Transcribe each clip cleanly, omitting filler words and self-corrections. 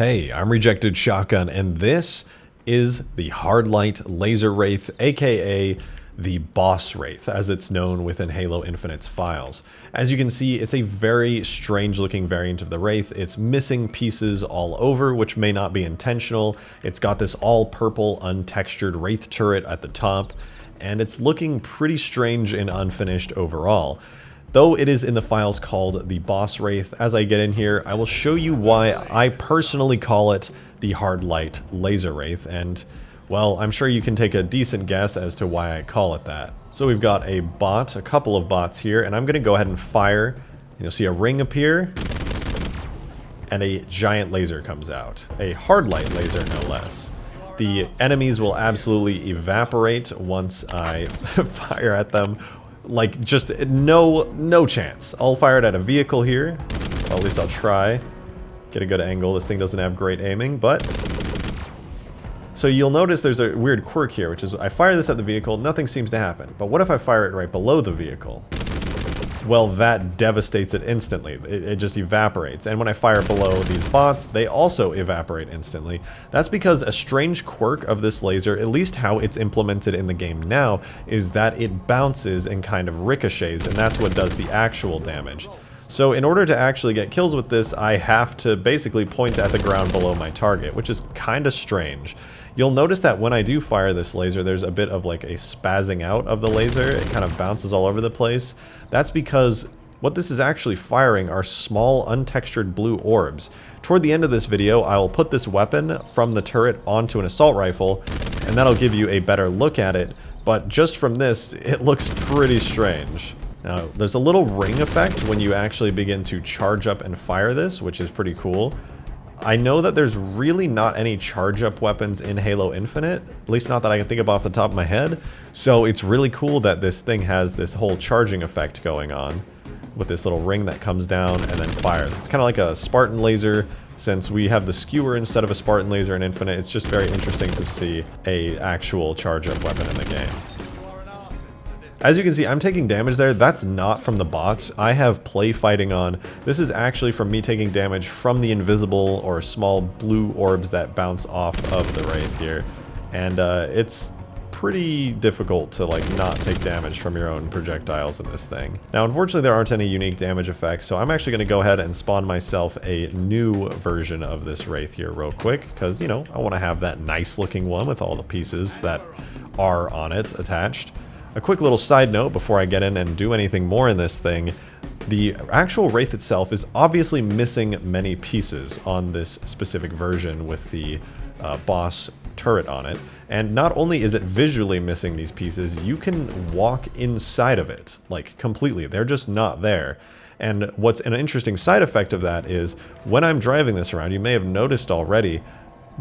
Hey, I'm Rejected Shotgun, and this is the Hardlight Laser Wraith, aka the Boss Wraith, as it's known within Halo Infinite's files. As you can see, it's a very strange looking variant of the Wraith. It's missing pieces all over, which may not be intentional. It's got this all purple, untextured Wraith turret at the top, and it's looking pretty strange and unfinished overall. Though it is in the files called the Boss Wraith, as I get in here, I will show you why I personally call it the Hardlight Laser Wraith, and, well, I'm sure you can take a decent guess as to why I call it that. So we've got a bot, a couple of bots here, and I'm going to go ahead and fire. You'll see a ring appear, and a giant laser comes out. A Hardlight laser, no less. The enemies will absolutely evaporate once I fire at them. Like, just no chance. I'll fire it at a vehicle here. Well, at least I'll try. Get a good angle. This thing doesn't have great aiming, but... So you'll notice there's a weird quirk here, which is I fire this at the vehicle, nothing seems to happen. But what if I fire it right below the vehicle? Well, that devastates it instantly. It just evaporates. And when I fire below these bots, they also evaporate instantly. That's because a strange quirk of this laser, at least how it's implemented in the game now, is that it bounces and kind of ricochets, and that's what does the actual damage. So in order to actually get kills with this, I have to basically point at the ground below my target, which is kind of strange. You'll notice that when I do fire this laser, there's a bit of like a spazzing out of the laser. It kind of bounces all over the place. That's because what this is actually firing are small, untextured blue orbs. Toward the end of this video, I will put this weapon from the turret onto an assault rifle, and that'll give you a better look at it. But just from this, it looks pretty strange. Now, there's a little ring effect when you actually begin to charge up and fire this, which is pretty cool. I know that there's really not any charge-up weapons in Halo Infinite, at least not that I can think of off the top of my head, so it's really cool that this thing has this whole charging effect going on with this little ring that comes down and then fires. It's kind of like a Spartan laser. Since we have the skewer instead of a Spartan laser in Infinite, it's just very interesting to see a actual charge-up weapon in the game. As you can see, I'm taking damage there. That's not from the bots. I have play fighting on. This is actually from me taking damage from the invisible or small blue orbs that bounce off of the Wraith here. And it's pretty difficult to like not take damage from your own projectiles in this thing. Now, unfortunately, there aren't any unique damage effects, so I'm actually going to go ahead and spawn myself a new version of this Wraith here real quick, because, you know, I want to have that nice looking one with all the pieces that are on it attached. A quick little side note before I get in and do anything more in this thing, the actual Wraith itself is obviously missing many pieces on this specific version with the boss turret on it. And not only is it visually missing these pieces, you can walk inside of it, like completely. They're just not there. And what's an interesting side effect of that is when I'm driving this around, you may have noticed already,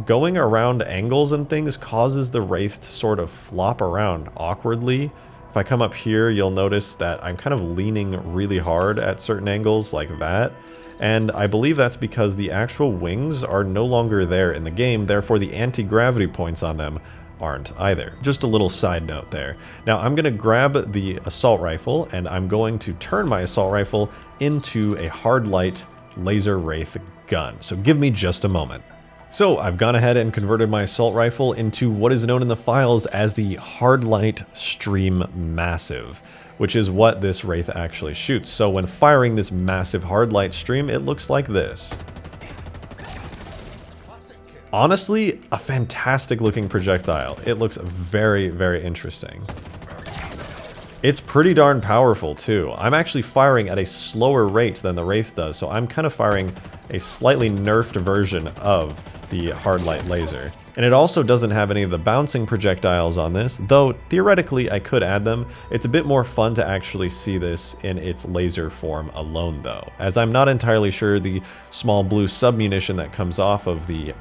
going around angles and things causes the Wraith to sort of flop around awkwardly. If I come up here, you'll notice that I'm kind of leaning really hard at certain angles like that. And I believe that's because the actual wings are no longer there in the game, therefore the anti-gravity points on them aren't either. Just a little side note there. Now I'm going to grab the assault rifle, and I'm going to turn my assault rifle into a Hardlight Laser Wraith gun. So give me just a moment. So I've gone ahead and converted my assault rifle into what is known in the files as the Hardlight Stream Massive, which is what this Wraith actually shoots. So when firing this massive Hardlight stream, it looks like this. Honestly, a fantastic looking projectile. It looks very, very interesting. It's pretty darn powerful too. I'm actually firing at a slower rate than the Wraith does, so I'm kind of firing a slightly nerfed version of the Hardlight laser. And it also doesn't have any of the bouncing projectiles on this, though theoretically I could add them. It's a bit more fun to actually see this in its laser form alone though, as I'm not entirely sure the small blue submunition that comes off of the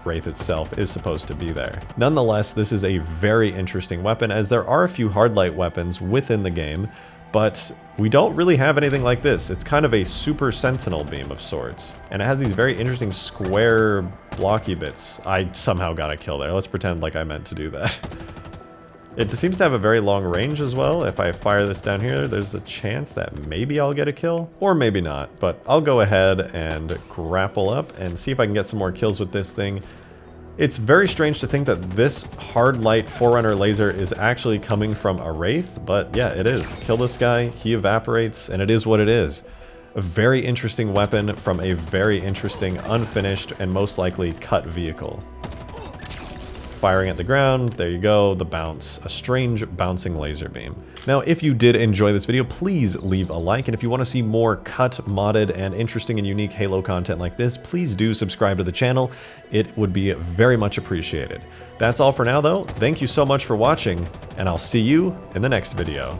Wraith itself is supposed to be there. Nonetheless, this is a very interesting weapon, as there are a few Hardlight weapons within the game, but we don't really have anything like this. It's kind of a super sentinel beam of sorts, and it has these very interesting square blocky bits. I somehow got a kill there. Let's pretend like I meant to do that. It seems to have a very long range as well. If I fire this down here, there's a chance that maybe I'll get a kill, or maybe not. But I'll go ahead and grapple up and see if I can get some more kills with this thing. It's very strange to think that this Hardlight Forerunner laser is actually coming from a Wraith, but yeah, it is. Kill this guy, he evaporates, and it is what it is. A very interesting weapon from a very interesting, unfinished, and most likely cut vehicle. Firing at the ground, there you go, the bounce. A strange bouncing laser beam. Now, if you did enjoy this video, please leave a like, and if you want to see more cut, modded, and interesting and unique Halo content like this, please do subscribe to the channel. It would be very much appreciated. That's all for now, though. Thank you so much for watching, and I'll see you in the next video.